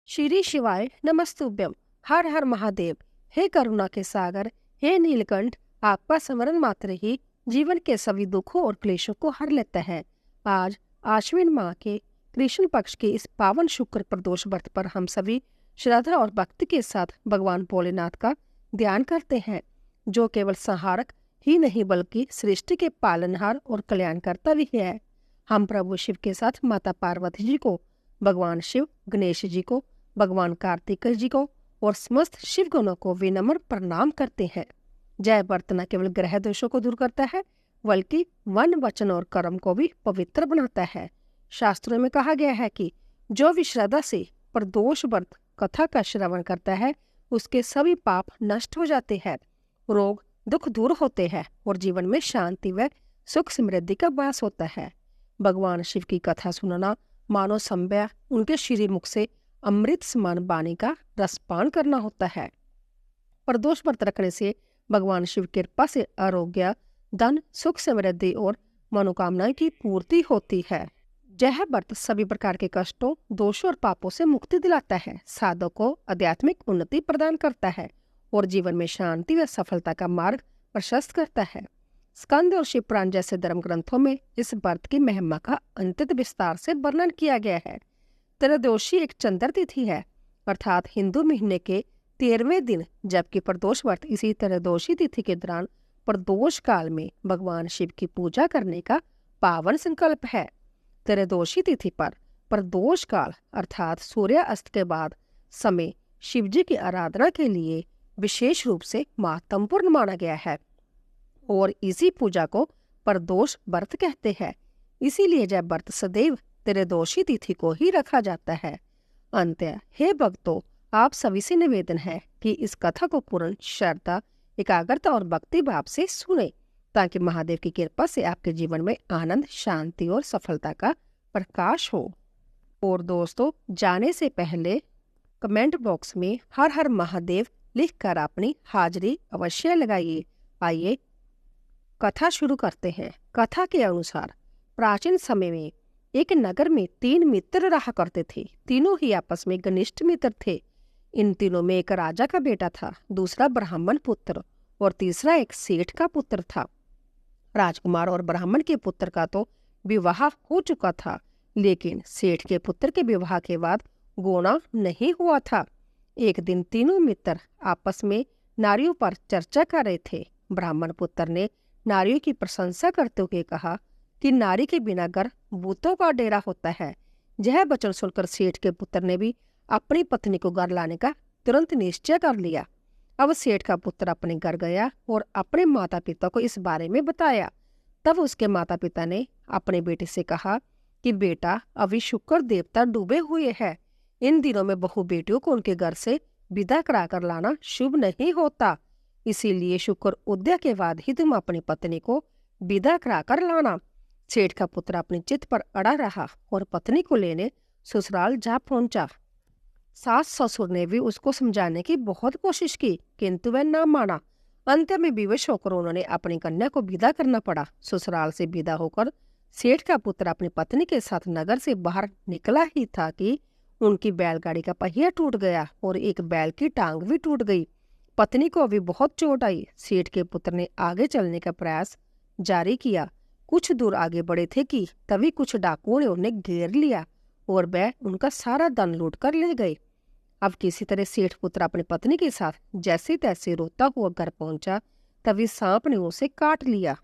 श्री शिवाय नमस्तुभ्यम। हर हर महादेव। हे करुणा के सागर, हे नीलकंठ, आपका स्मरण मात्र ही जीवन के सभी दुखों और क्लेशों को हर लेता है। आज आश्विन माह के कृष्ण पक्ष के इस पावन शुक्र प्रदोष व्रत पर हम सभी श्रद्धा और भक्ति के साथ भगवान भोलेनाथ का ध्यान करते हैं, जो केवल संहारक ही नहीं बल्कि सृष्टि के पालनहार और कल्याणकर्ता भी है। हम प्रभु शिव के साथ माता पार्वती जी को, भगवान शिव गणेश जी को, भगवान कार्तिकेय जी को और समस्त शिव गणों को विनम्र प्रणाम करते हैं। जय व्रत न केवल ग्रह दोषों को दूर करता है बल्कि मन वचन और कर्म को भी पवित्र बनाता है। शास्त्रों में कहा गया है कि जो भी श्रद्धा से प्रदोष व्रत कथा का श्रवण करता है उसके सभी पाप नष्ट हो जाते हैं, रोग दुख दूर होते हैं और जीवन में शांति व सुख समृद्धि का वास होता है। भगवान शिव की कथा सुनना मानो संभय उनके श्री मुख से अमृत समान वाणी का रसपान करना होता है। प्रदोष व्रत रखने से भगवान शिव की कृपा से आरोग्य, धन, सुख समृद्धि और मनोकामनाएं की पूर्ति होती है। यह व्रत सभी प्रकार के कष्टों, दोषों और पापों से मुक्ति दिलाता है, साधक को आध्यात्मिक उन्नति प्रदान करता है और जीवन में शांति व सफलता का मार्ग प्रशस्त करता है। स्कंद और शिव पुराण जैसे धर्म ग्रंथों में इस व्रत की महिमा का अत्यंत विस्तार से वर्णन किया गया है। त्रयोदशी एक चंद्र तिथि है, अर्थात हिंदू महीने के 13वें दिन, जबकि प्रदोष व्रत इसी त्रयोदशी तिथि के दौरान प्रदोष काल में भगवान शिव की पूजा करने का पावन संकल्प है। त्रयोदशी तिथि पर प्रदोष काल अर्थात सूर्यास्त के बाद समय शिव जी की आराधना के लिए विशेष रूप से महत्वपूर्ण माना गया है और इसी पूजा को प्रदोष व्रत कहते हैं। इसीलिए यह व्रत सदैव त्रयोदशी तिथि को ही रखा जाता है। अंत्य हे भक्तों, आप सभी से निवेदन है कि इस कथा को पूर्ण श्रद्धा, एकाग्रता और भक्ति भाव से सुने, ताकि महादेव की कृपा से आपके जीवन में आनंद, शांति और सफलता का प्रकाश हो। और दोस्तों, जाने से पहले कमेंट बॉक्स में हर हर महादेव लिखकर अपनी हाजिरी अवश्य लगाइए। आइए कथा शुरू करते हैं। कथा के अनुसार प्राचीन समय में एक नगर में 3 मित्र रहा करते थे। तीनों ही आपस में घनिष्ठ मित्र थे। इन तीनों में एक राजा का बेटा था, दूसरा ब्राह्मण पुत्र और तीसरा एक सेठ का पुत्र था। राजकुमार और ब्राह्मण के पुत्र का तो विवाह हो चुका था, लेकिन सेठ के पुत्र के विवाह के बाद गोना नहीं हुआ था। एक दिन तीनों मित्र आपस में नारियों पर चर्चा कर रहे थे। ब्राह्मण पुत्र ने नारियों की प्रशंसा करते हुए कहा कि नारी के बिना घर भूतों का डेरा होता है। यह वचन सुनकर सेठ के पुत्र ने भी अपनी पत्नी को घर लाने का तुरंत निश्चय कर लिया। अब सेठ का पुत्र अपने घर गया और अपने माता पिता को इस बारे में बताया। तब उसके माता पिता ने अपने बेटे से कहा कि बेटा, अभी शुक्र देवता डूबे हुए हैं। इन दिनों में बहू बेटियों को उनके घर से विदा कराकर लाना शुभ नहीं होता, इसीलिए शुक्र उदय के बाद ही तुम अपनी पत्नी को विदा कराकर लाना। सेठ का पुत्र अपनी चित पर अड़ा रहा और पत्नी को लेने ससुराल जा पहुंचा। सास ससुर ने भी उसको समझाने की बहुत कोशिश की, किंतु वह ना माना। अंत में विवश होकर उन्होंने अपनी कन्या को विदा करना पड़ा। ससुराल से विदा होकर सेठ का पुत्र अपनी पत्नी के साथ नगर से बाहर निकला ही था कि उनकी बैलगाड़ी का पहिया टूट गया और एक बैल की टांग भी टूट गई। पत्नी को अभी बहुत चोट आई। सेठ के पुत्र ने आगे चलने का प्रयास जारी किया। कुछ दूर आगे बढ़े थे कि तभी कुछ डाकुओं ने उन्हें घेर लिया और वह उनका सारा धन लूट कर ले गए। अब किसी तरह सेठ पुत्र अपनी पत्नी के साथ जैसे तैसे रोता हुआ घर पहुंचा, तभी सांप ने उसे काट लिया।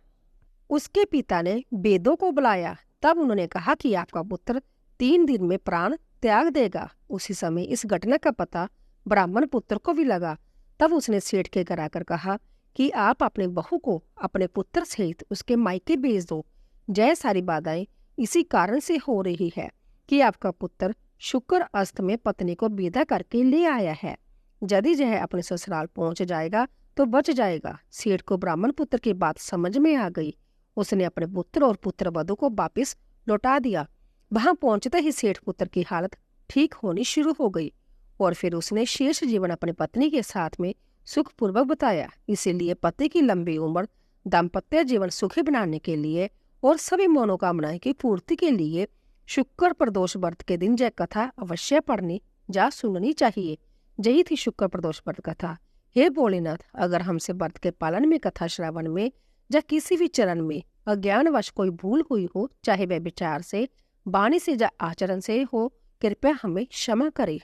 उसके पिता ने वेदों को बुलाया। तब उन्होंने कहा कि आपका पुत्र 3 दिन में प्राण त्याग देगा। उसी समय इस घटना का पता ब्राह्मण पुत्र को भी लगा। तब उसने सेठ के घर आकर कहा कि आप अपने बहू को अपने पुत्र सहित उसके मायके भेज दो। यह सारी बाधाएं इसी कारण से हो रही है कि आपका पुत्र शुक्र अस्त में पत्नी को विदा करके ले आया है। यदि यह अपने ससुराल पहुंच जाएगा तो बच जाएगा। सेठ को ब्राह्मण पुत्र की बात समझ में आ गई। उसने अपने पुत्र और पुत्र वधू को वापिस लौटा दिया। वहां पहुंचते ही सेठ पुत्र की हालत ठीक होनी शुरू हो गई और फिर उसने शेष जीवन अपनी पत्नी के साथ में सुखपूर्वक बताया। इसीलिए पति की लंबी उम्र, दाम्पत्य जीवन सुखी बनाने के लिए और सभी मनोकामनाएं की पूर्ति के लिए शुक्र प्रदोष व्रत के दिन यह कथा अवश्य पढ़नी जा सुननी चाहिए। यही थी शुक्र प्रदोष व्रत कथा। हे भोलेनाथ, अगर हमसे व्रत के पालन में, कथा श्रवण में या किसी भी चरण में अज्ञानवश कोई भूल हुई हो, चाहे वह विचार से, वाणी से या आचरण से हो, कृपया हमें क्षमा करें।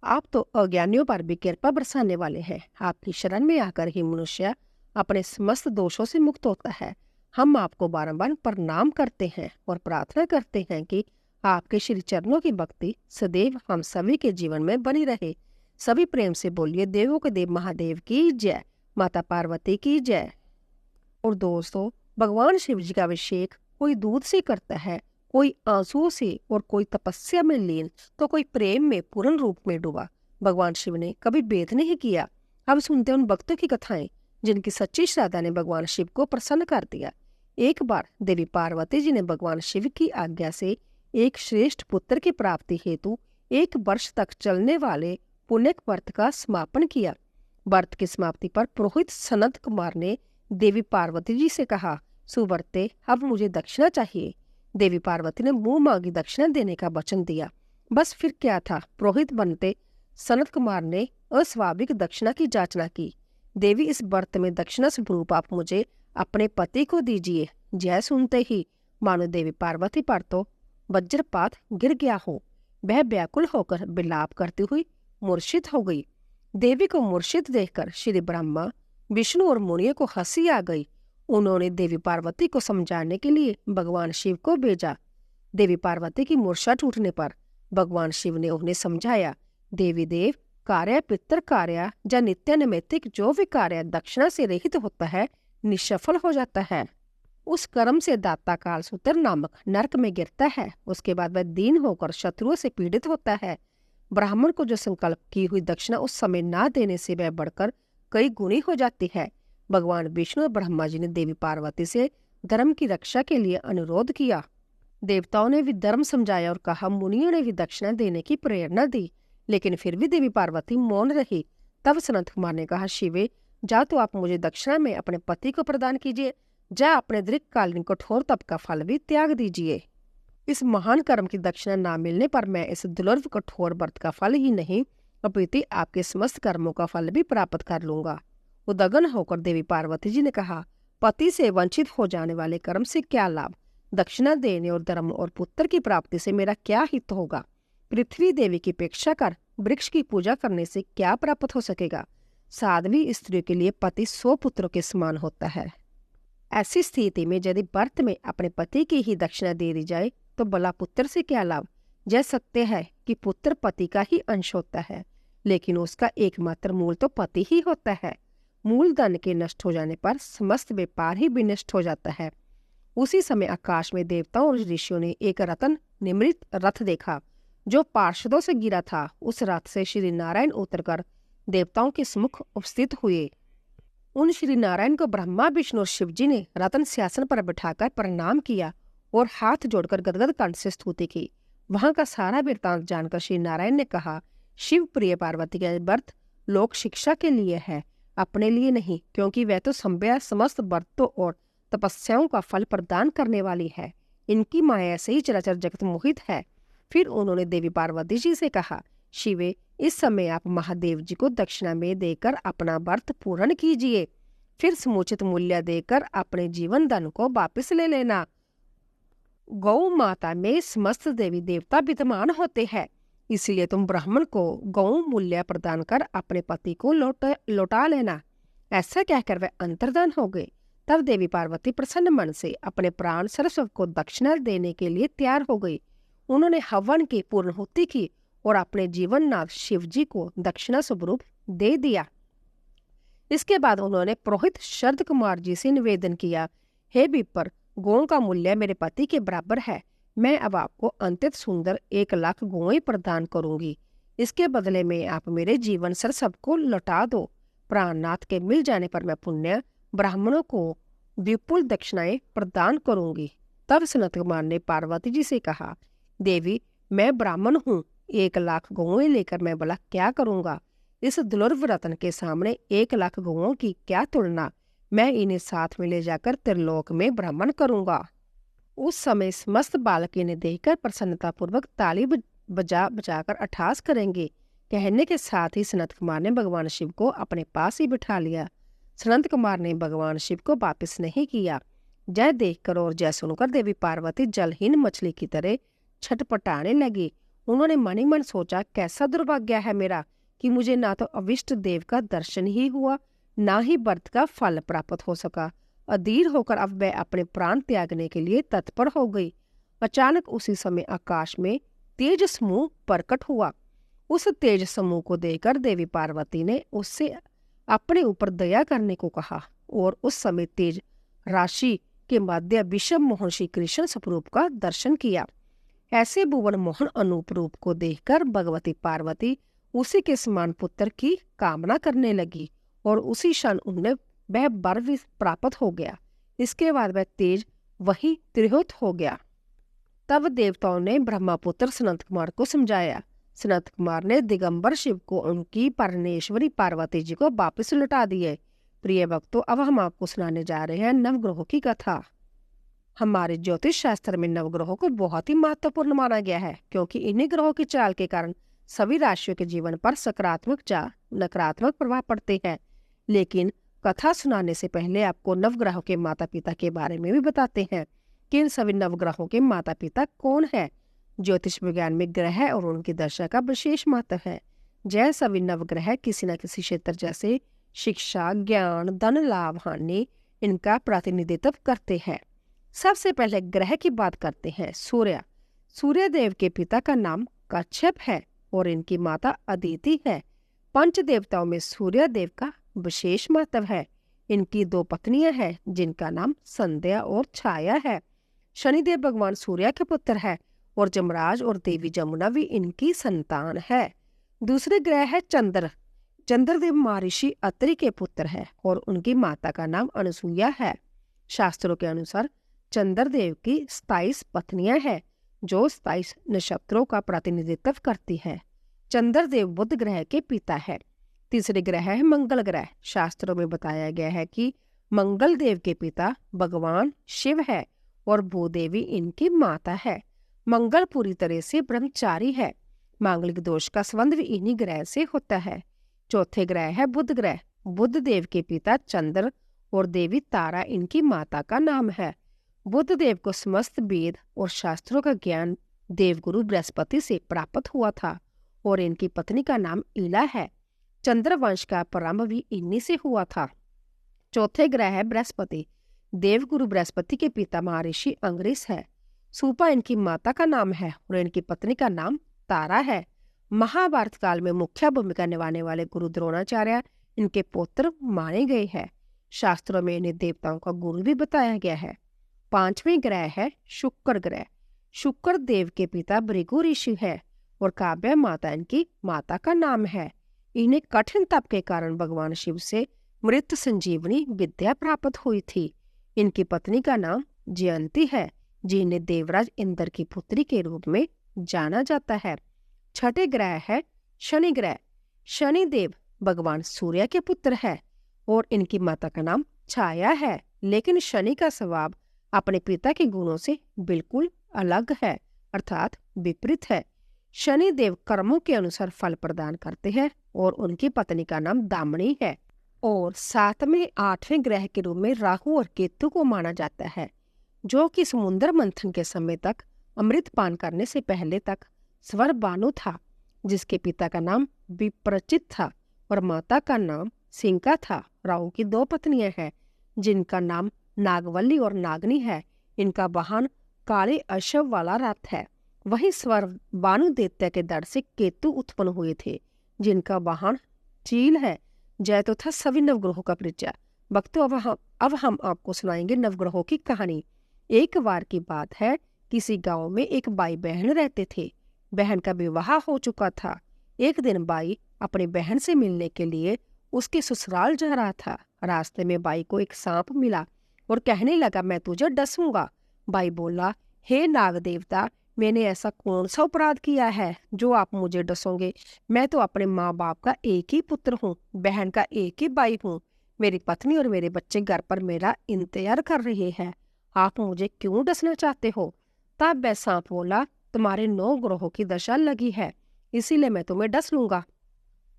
आप तो अज्ञानियों पर भी कृपा बरसाने वाले हैं। आपकी शरण में आकर ही मनुष्य अपने समस्त दोषों से मुक्त होता है। हम आपको बारंबार प्रणाम करते हैं और प्रार्थना करते हैं कि आपके श्री चरणों की भक्ति सदैव हम सभी के जीवन में बनी रहे। सभी प्रेम से बोलिए, देवों के देव महादेव की जय, माता पार्वती की जय। और दोस्तों, भगवान शिव जी का अभिषेक कोई दूध से करता है, कोई आंसुओं से, और कोई तपस्या में लीन, तो कोई प्रेम में पूर्ण रूप में डूबा। भगवान शिव ने कभी भेद नहीं किया। अब सुनते हैं उन भक्तों की कथाएं जिनकी सच्ची श्रद्धा ने भगवान शिव को प्रसन्न कर दिया। एक बार देवी पार्वती जी ने भगवान शिव की आज्ञा से एक श्रेष्ठ पुत्र की प्राप्ति हेतु 1 वर्ष तक चलने वाले पुण्य व्रत का समापन किया। व्रत की समाप्ति पर पुरोहित सनत कुमार ने देवी पार्वती जी से कहा, सुव्रते, अब मुझे दक्षिणा चाहिए। देवी पार्वती ने मुंह मांगी दक्षिणा देने का वचन दिया। बस फिर क्या था, पुरोहित बनते सनत कुमार ने अस्वाभाविक दक्षिणा की याचना की। देवी, इस व्रत में दक्षिणा स्वरूप आप मुझे अपने पति को दीजिए। जय सुनते ही मानो देवी पार्वती पर तो वज्रपात गिर गया हो। वह व्याकुल होकर विलाप करती हुई मूर्छित हो गई। देवी को मूर्छित देखकर श्री ब्रह्मा, विष्णु और मुनियों को हंसी आ गई। उन्होंने देवी पार्वती को समझाने के लिए भगवान शिव को भेजा। देवी पार्वती की मूर्छा टूटने पर भगवान शिव ने उन्हें समझाया, देवी देव, कार्य पितर कार्य या नित्य नैमित्तिक जो भी कार्य दक्षिणा से रहित होता है, निष्फल हो जाता है। उस कर्म से दाता कालसूत्र नामक नरक में गिरता है। उसके बाद वह दीन होकर शत्रुओं से पीड़ित होता है। ब्राह्मण को जो संकल्प की हुई दक्षिणा उस समय ना देने से वह बढ़कर कई गुनी हो जाती है। भगवान विष्णु और ब्रह्मा जी ने देवी पार्वती से धर्म की रक्षा के लिए अनुरोध किया। देवताओं ने भी धर्म समझाया और कहा, मुनियों ने भी दक्षिणा देने की प्रेरणा दी, लेकिन फिर भी देवी पार्वती मौन रही। तब सनत कुमार ने कहा, शिवे, जा तो आप मुझे दक्षिणा में अपने पति को प्रदान कीजिए, जा अपने दीर्घकालीन कठोर तप का फल भी त्याग दीजिए। इस महान कर्म की दक्षिणा ना मिलने पर मैं इस दुर्लभ कठोर व्रत का फल ही नहीं, अपितु आपके समस्त कर्मों का फल भी प्राप्त कर लूंगा। उदगन होकर देवी पार्वती जी ने कहा, पति से वंचित हो जाने वाले कर्म से क्या लाभ? दक्षिणा देने और धर्म और पुत्र की प्राप्ति से मेरा क्या हित होगा? पृथ्वी देवी की अपेक्षा कर वृक्ष की पूजा करने से क्या प्राप्त हो सकेगा? साध्वी स्त्री के लिए पति 100 पुत्रों के समान होता है। ऐसी स्थिति में यदि व्रत में अपने पति की ही दक्षिणा दे दी जाए तो भला पुत्र से क्या लाभ? यह सत्य है कि पुत्र पति का ही अंश होता है, लेकिन उसका एकमात्र मूल तो पति ही होता है। मूल धन के नष्ट हो जाने पर समस्त व्यापार ही विनष्ट हो जाता है। उसी समय आकाश में देवताओं और ऋषियों ने एक रतन निमृत रथ देखा जो पार्षदों से गिरा था। उस रथ से श्री नारायण उतरकर देवताओं के सम्मुख उपस्थित हुए। उन श्री नारायण को ब्रह्मा, विष्णु और शिव जी ने रतन सिंहासन पर बिठाकर प्रणाम किया और हाथ जोड़कर गदगद कंठ से स्तुति की। वहां का सारा वृत्तांत जानकर श्री नारायण ने कहा, शिव प्रिय पार्वती का व्रत लोक शिक्षा के लिए है, अपने लिए नहीं, क्योंकि वह तो समस्त व्रतों और तपस्याओं का फल प्रदान करने वाली है। इनकी माया से ही चराचर जगत मोहित है। फिर उन्होंने देवी पार्वती जी से कहा, शिवे, इस समय आप महादेव जी को दक्षिणा में देकर अपना व्रत पूर्ण कीजिए, फिर समुचित मूल्य देकर अपने जीवन धन को वापस ले लेना। गौ माता में समस्त देवी देवता विद्यमान होते हैं, इसलिए तुम ब्राह्मण को गौ मूल्य प्रदान कर अपने पति को लौटा लेना। ऐसा कहकर वह अंतर्धान हो गए। तब देवी पार्वती प्रसन्न मन से अपने प्राण सरस्वती को दक्षिणा देने के लिए तैयार हो गई। उन्होंने हवन की पूर्णाहुति की और अपने जीवननाथ शिव जी को दक्षिणा स्वरूप दे दिया। इसके बाद उन्होंने पुरोहित शरद कुमार जी से निवेदन किया, हे विप्र, गौओं का मूल्य मेरे पति के बराबर है। मैं अब आपको अत्यंत सुंदर 1 लाख गौएं प्रदान करूंगी। इसके बदले में आप मेरे जीवन सर सबको लौटा दो। प्राणनाथ के मिल जाने पर मैं पुण्य ब्राह्मणों को विपुल दक्षिणाएं प्रदान करूंगी। तब सनत कुमार ने पार्वती जी से कहा, देवी, मैं ब्राह्मण हूँ, 1 लाख गौएं लेकर मैं भला क्या करूंगा? इस दुर्लभ रत्न के सामने 1 लाख गौओं की क्या तुलना? मैं इन्हें साथ में ले जाकर त्रिलोक में भ्रमण करूंगा। उस समय समस्त बालकी ने देखकर प्रसन्नता पूर्वक ताली बजा बजाकर अट्ठास करेंगे। कहने के साथ ही सनत कुमार ने भगवान शिव को अपने पास ही बिठा लिया। सनत कुमार ने भगवान शिव को वापस नहीं किया। जय देखकर और जय सुनकर देवी पार्वती जलहीन मछली की तरह छटपटाने लगी। उन्होंने मन ही मन सोचा, कैसा दुर्भाग्य है मेरा कि मुझे ना तो अविष्ट देव का दर्शन ही हुआ, ना ही व्रत का फल प्राप्त हो सका। अधीर होकर अब वह अपने प्राण त्यागने के लिए तत्पर हो गई। अचानक उसी समय आकाश में तेज समूह प्रकट हुआ। उस तेज समूह को देखकर देवी पार्वती ने उससे अपने ऊपर दया करने को कहा और उस समय तेज राशि के मध्य विषम मोहन श्री कृष्ण स्वरूप का दर्शन किया। ऐसे भुवन मोहन अनूप रूप को देखकर भगवती पार्वती उसी के समान पुत्र की कामना करने लगी और उसी क्षण उन्हें वह वर भी प्राप्त हो गया। इसके बाद वह तेज वही तिरोहित हो गया। तब देवताओं ने ब्रह्मपुत्र सनत कुमार को समझाया। सनत कुमार ने दिगंबर शिव को उनकी परमेश्वरी पार्वती जी को वापस लौटा दिए। प्रिय भक्तों, अब हम आपको सुनाने जा रहे हैं नवग्रहों की कथा। हमारे ज्योतिष शास्त्र में नवग्रहों को बहुत ही महत्वपूर्ण माना गया है, क्योंकि इन्हीं ग्रहों की चाल के कारण सभी राशियों के जीवन पर सकारात्मक या नकारात्मक प्रभाव पड़ते हैं। लेकिन कथा सुनाने से पहले आपको नवग्रहों के माता पिता के बारे में भी बताते हैं कि इन सभी नवग्रहों के माता पिता कौन है। ज्योतिष विज्ञान में ग्रह और उनकी दशा का विशेष महत्व है। जय सभी नवग्रह किसी न किसी क्षेत्र जैसे शिक्षा, ज्ञान, धन लाभ, हानि इनका प्रतिनिधित्व करते हैं। सबसे पहले ग्रह की बात करते हैं। सूर्य। सूर्य देव के पिता का नाम कच्छप है और इनकी माता अदिति है। पंच देवताओं में सूर्य देव का विशेष महत्व है। इनकी 2 पत्नियां हैं जिनका नाम संध्या और छाया है। शनिदेव भगवान सूर्य के पुत्र है और जमराज और देवी जमुना भी इनकी संतान है। दूसरे ग्रह है चंद्र। चंद्रदेव महर्षि अत्रि के पुत्र है और उनकी माता का नाम अनुसुईया है। शास्त्रों के अनुसार चंद्रदेव की 27 पत्नियां हैं जो 27 नक्षत्रों का प्रतिनिधित्व करती है। चंद्रदेव बुध ग्रह के पिता है। तीसरे ग्रह है मंगल ग्रह। शास्त्रों में बताया गया है कि मंगल देव के पिता भगवान शिव है और भूदेवी इनकी माता है। मंगल पूरी तरह से ब्रह्मचारी है। मांगलिक दोष का संबंध भी इन्हीं ग्रह से होता है। चौथे ग्रह है बुध ग्रह। बुध देव के पिता चंद्र और देवी तारा इनकी माता का नाम है। बुध देव को समस्त वेद और शास्त्रों का ज्ञान देवगुरु बृहस्पति से प्राप्त हुआ था और इनकी पत्नी का नाम इला है। चंद्रवंश का प्रारंभ भी इन्हीं से हुआ था। चौथे ग्रह है बृहस्पति। देवगुरु बृहस्पति के पिता महर्षि अंगरीश है। सूपा इनकी माता का नाम है और इनकी पत्नी का नाम तारा है। महाभारत काल में मुख्य भूमिका निभाने वाले गुरु द्रोणाचार्य इनके पुत्र माने गए हैं। शास्त्रों में इन्हें देवताओं का गुरु भी बताया गया है। पांचवें ग्रह है शुक्र ग्रह। शुक्र देव के पिता भृगु ऋषि है और काव्य माता इनकी माता का नाम है। इन्हें कठिन तप के कारण भगवान शिव से मृत संजीवनी विद्या प्राप्त हुई थी। इनकी पत्नी का नाम जयंती है, जिन्हें देवराज इंद्र की पुत्री के रूप में जाना जाता है। छठे ग्रह है शनि ग्रह। शनि देव भगवान सूर्य के पुत्र है और इनकी माता का नाम छाया है। लेकिन शनि का स्वभाव अपने पिता के गुणों से बिल्कुल अलग है, अर्थात विपरीत है। शनि देव कर्मों के अनुसार फल प्रदान करते हैं और उनकी पत्नी का नाम दामिनी है। और 7वें 8वें ग्रह के रूप में राहु और केतु को माना जाता है, जो कि समुद्र मंथन के समय तक अमृत पान करने से पहले तक स्वर बानु था, जिसके पिता का नाम विप्रचित था और माता का नाम सिंका था। राहु की 2 पत्नियां हैं जिनका नाम नागवल्ली और नागनी है। इनका वाहन काले अश्व वाला रथ है। वही स्वर बानु दैत्य के दर से केतु उत्पन्न हुए थे जिनका वाहन चील है। जय तो था सभी नवग्रहों का परिचय। भक्तों, अब हम आपको सुनाएंगे नवग्रहों की कहानी। एक बार की बात है, किसी गांव में एक भाई बहन रहते थे। बहन का विवाह हो चुका था। एक दिन भाई अपनी बहन से मिलने के लिए उसके ससुराल जा रहा था। रास्ते में भाई को एक सांप मिला और कहने लगा, मैं तुझे डसूंगा। भाई बोला, हे नाग देवता, मैंने ऐसा कौन सा अपराध किया है जो आप मुझे डसोगे? मैं तो अपने माँ बाप का एक ही पुत्र हूँ, बहन का एक ही भाई हूँ। मेरी पत्नी और मेरे बच्चे घर पर मेरा इंतजार कर रहे हैं। आप मुझे क्यों डसना चाहते हो? तब वह सांप बोला, तुम्हारे 9 ग्रहों की दशा लगी है, इसीलिए मैं तुम्हें डस लूंगा।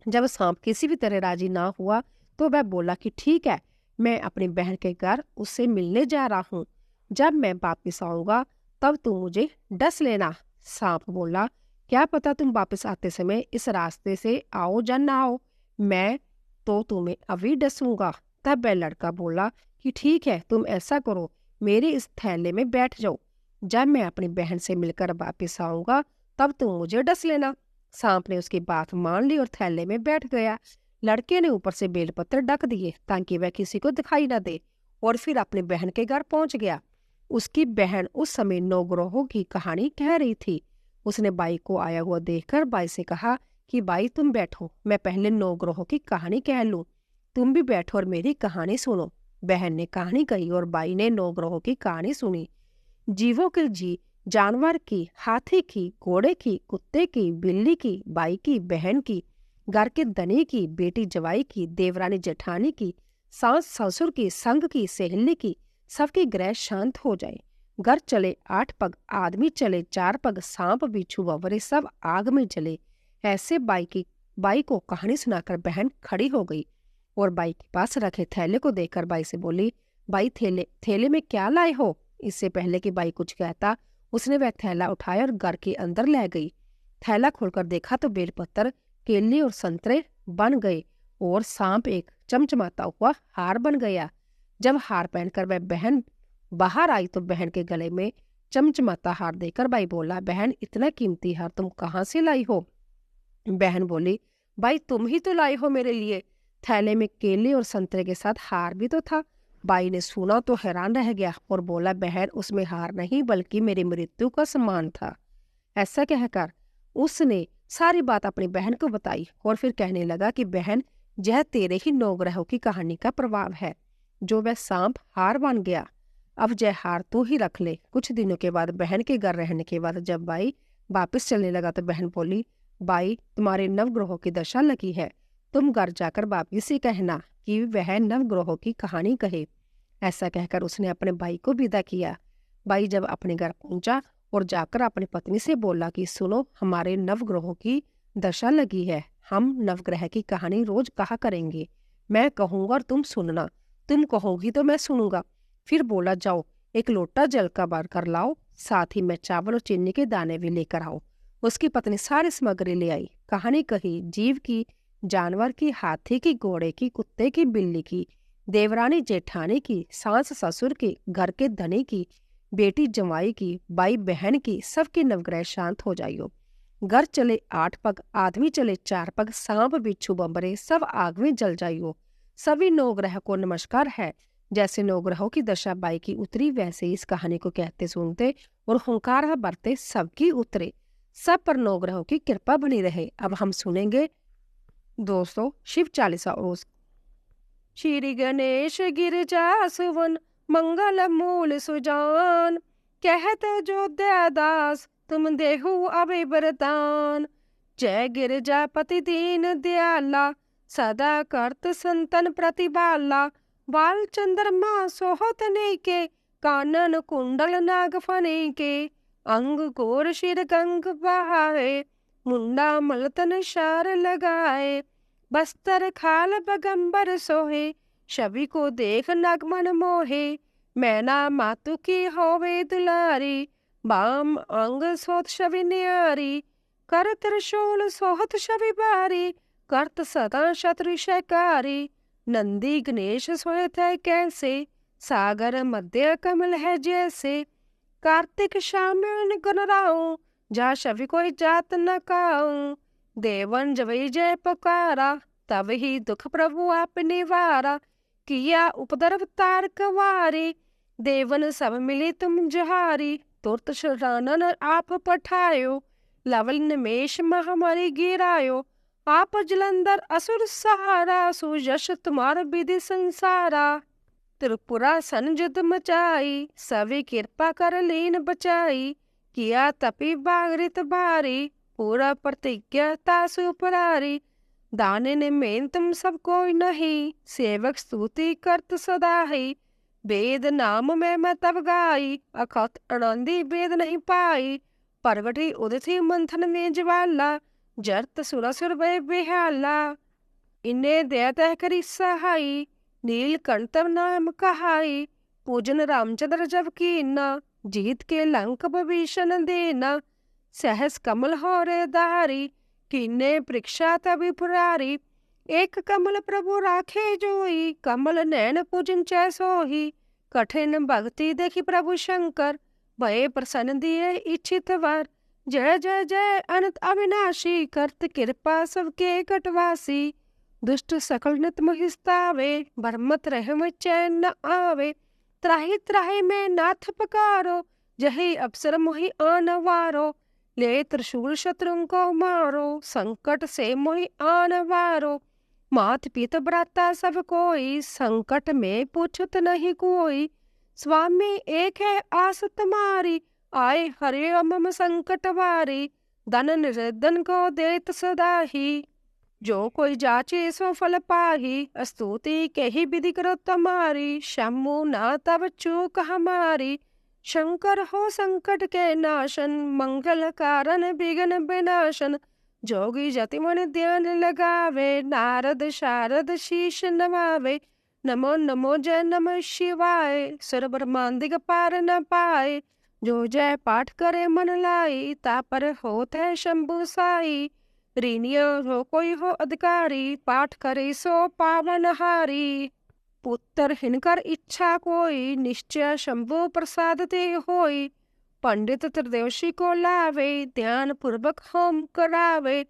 जब सांप किसी भी तरह राजी ना हुआ तो वह बोला कि ठीक है, मैं अपनी बहन के घर उससे मिलने जा रहा हूँ। जब मैं वापिस आऊंगा तब तुम मुझे डस लेना। सांप बोला, क्या पता तुम वापस आते समय इस रास्ते से आओ या ना आओ, मैं तो तुम्हें अभी डसूंगा। तब वह लड़का बोला कि ठीक है, तुम ऐसा करो, मेरे इस थैले में बैठ जाओ। जब मैं अपनी बहन से मिलकर वापस आऊंगा तब तुम मुझे डस लेना। सांप ने उसकी बात मान ली और थैले में बैठ गया। लड़के ने ऊपर से बेलपत्र ढक दिए ताकि वह किसी को दिखाई न दे, और फिर अपनी बहन के घर पहुंच गया। उसकी बहन उस समय 9 ग्रहों की कहानी कह रही थी। उसने बाई को आया हुआ देखकर बाई से कहा कि बाई तुम बैठो, मैं पहले 9 ग्रहों की कहानी कह लूं, तुम भी बैठो और मेरी कहानी सुनो। बहन ने कहानी कही और बाई ने 9 ग्रहों की कहानी सुनी। जीवों के जी, जानवर की, हाथी की, घोड़े की, कुत्ते की, बिल्ली की, बाई की, बहन की, घर के धनी की, बेटी जवाई की, देवरानी जेठानी की, सास ससुर की, संग की, सहेली की, सबके ग्रह शांत हो जाए। घर चले 8 पग, आदमी चले 4 पग, सांप बिच्छू बवरे सब आग में जले। ऐसे बाई को कहानी सुनाकर बहन खड़ी हो गई और बाई के पास रखे थैले को देखकर बाई से बोली, बाई थैले में क्या लाए हो? इससे पहले कि बाई कुछ कहता, उसने वह थैला उठाया और घर के अंदर ले गई। थैला खोलकर देखा तो बेलपत्र, केले और संतरे बन गए और सांप एक चमचमाता हुआ हार बन गया। जब हार पहनकर वह बहन बाहर आई तो बहन के गले में चमचमाता हार देकर बाई बोला, बहन इतना कीमती हार तुम कहाँ से लाई हो? बहन बोली, बाई तुम ही तो लाई हो मेरे लिए। थैले में केले और संतरे के साथ हार भी तो था। बाई ने सुना तो हैरान रह गया और बोला, बहन उसमें हार नहीं बल्कि मेरी मृत्यु का सम्मान था। ऐसा कहकर उसने सारी बात अपनी बहन को बताई और फिर कहने लगा कि बहन, यह तेरे ही 9 ग्रहों की कहानी का प्रभाव है जो वह सांप हार बन गया। अब यह हार तू ही रख ले। कुछ दिनों के बाद बहन के घर रहने के बाद जब बाई वापिस चलने लगा तो बहन बोली, बाई तुम्हारे 9 ग्रहों की दशा लगी है, तुम घर जाकर वापिस ही कहना कि वह 9 ग्रहों की कहानी कहे। ऐसा कहकर उसने अपने भाई को विदा किया। भाई जब अपने घर पहुंचा और जाकर अपनी पत्नी से बोला कि सुनो, हमारे 9 ग्रहों की दशा लगी है, हम नवग्रह की कहानी रोज कहा करेंगे। मैं कहूंगा और तुम सुनना, तुम कहोगी तो मैं सुनूंगा। फिर बोला, जाओ एक लोटा जल का भर कर लाओ, साथ ही मैं चावल और चीनी के दाने भी लेकर आओ। उसकी पत्नी सारी सामग्री ले आई। कहानी कही, जीव की, जानवर की, हाथी की, घोड़े की, कुत्ते की, बिल्ली की, देवरानी जेठानी की, सास ससुर की, घर के धनी की, बेटी जमाई की, बाई बहन की, सबके नवग्रह शांत हो जाइयो। घर चले 8 पग, आदमी चले 4 पग, सांप बिच्छू बम्बरे सब आग में जल जाइयो। सभी 9 ग्रह को नमस्कार है। जैसे 9 ग्रहों की दशा बाई की उतरी, वैसे इस कहानी को कहते सुनते और हुंकार भरते सबकी उतरे। सब पर 9 ग्रहों की कृपा बनी रहे। अब हम सुनेंगे दोस्तों शिव चालीसा। और श्री गणेश गिरिजा सुवन मंगल मूल सुजान, कहत जोध्या दास तुम देहु अभय वरदान। जय गिरिजापति दीन दयाला, सदा करत संतन प्रतिबाला। बाल चंद्रमा सोहतने के, कानन कुंडल नाग फने के। अंग गोर शिर गंग बहाए, मुंडा मलतन शार लगाए। बस्तर खाल बगंबर सोहे, छवि को देख नगमन मोहे। मैना मातु की होवे दुलारी, बाम अंग सोत छवि न्यारी। कर त्रिशूल सोहत छवि बारी, करत सदा शत्रु शकारी। नंदी गणेश सोयत है कैसे, सागर मध्य कमल है जैसे। कार्तिक शामिल गुण राऊं, जा छवि कोई जात न काऊं। देवन जवै जय पुकारा, तब ही दुख प्रभु आप निवारा। किया उपद्रव तारक वारी, देवन सब मिले तुम जहारी। तुरत शरणन आप पठायो, लवल निमेश महामारी गिरायो। आप जलंधर असुर सहारा, सुजस तुम्हार विधि संसारा। त्रिपुरा सन युद्ध मचाई, सभी कृपा कर लीन बचाई। किया तपी बागरित भारी, पूरा प्रतिज्ञा तासु परारी। दाने ने मेन तुम सब कोई नहीं, सेवक स्तुति करत सदा ही। वेद नाम में मैं तब गाई, अखत आनंदी वेद नहीं पाई। प्रगटी उदित मंथन में ज्वाला, जरत सुरसुर भय बेहाला। इन्हें दया करी सहाई, नीलकंठ तब नाम कहाई। पूजन रामचंद्र जब कीना, जीत के लंक विभीषण देना। सहस कमल हो रे धारी, कीने परीक्षा तभी पुरारी। एक कमल प्रभु राखे जोई, कमल नैन पूजन चै सोही। कठिन भक्ति देखी प्रभु शंकर, भय प्रसन्न दिए इच्छित वर। जय जय जय अनंत अविनाशी, करत कृपा सबके कटवासी। दुष्ट सकल नित महिस्तावे, भरमत रहम चैन न आवे। त्राहि त्राहि में नाथ पकारो, जही अवसर मोहि आन वारो। ले त्रिशूल शत्रुओं को मारो, संकट से मोहि आन वारो। मात पिता भ्राता सब कोई, संकट में पूछत नहीं कोई। स्वामी एक है आस तुम्हारी, आए हरे मम संकट वारी। धन निर्धन को देत सदा ही, जो कोई जाचे सो फल पाही। स्तुति कही विधि करो तुम्हारी, शम्भु ना तब चूक हमारी। शंकर हो संकट के नाशन, मंगल कारण विघ्न विनाशन। जोगी जति मन ध्यान लगावे, नारद शारद शीश नवावे। नमो नमो जय नमः शिवाय, सुर ब्रह्मांदिक पार न पाए। जो जय पाठ करे मन लाई, तापर होत है शंभु साई। ऋणिय हो कोई हो अधिकारी, पाठ करे सो पावन हारी। पुत्र हिनकर इच्छा कोई, निश्चय शंभु प्रसाद ते होई। पंडित त्रिदोषी को लावे, ध्यान पूर्वक होम करावे।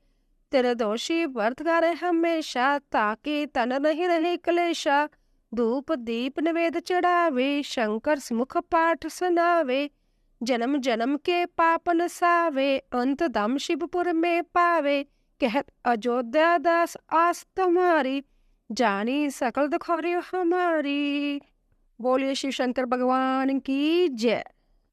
त्रिदोषी व्रत करे हमेशा, ताकि तन नहीं रहे क्लेशा। धूप दीप निवेद चढ़ावे, शंकर मुख पाठ सुनावे। जन्म जन्म के पाप नसावे, अंत दम शिवपुर में पावे। कहत अयोध्या दास आस तुम्हारी, जानी सकल दुखोरियो हमारी। बोलिए शिव शंकर भगवान की जय।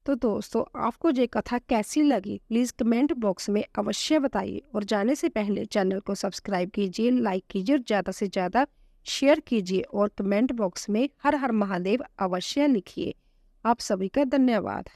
तो दोस्तों, आपको ये कथा कैसी लगी प्लीज कमेंट बॉक्स में अवश्य बताइए। और जाने से पहले चैनल को सब्सक्राइब कीजिए, लाइक कीजिए और ज्यादा से ज्यादा शेयर कीजिए। और कमेंट बॉक्स में हर हर महादेव अवश्य लिखिए। आप सभी का धन्यवाद।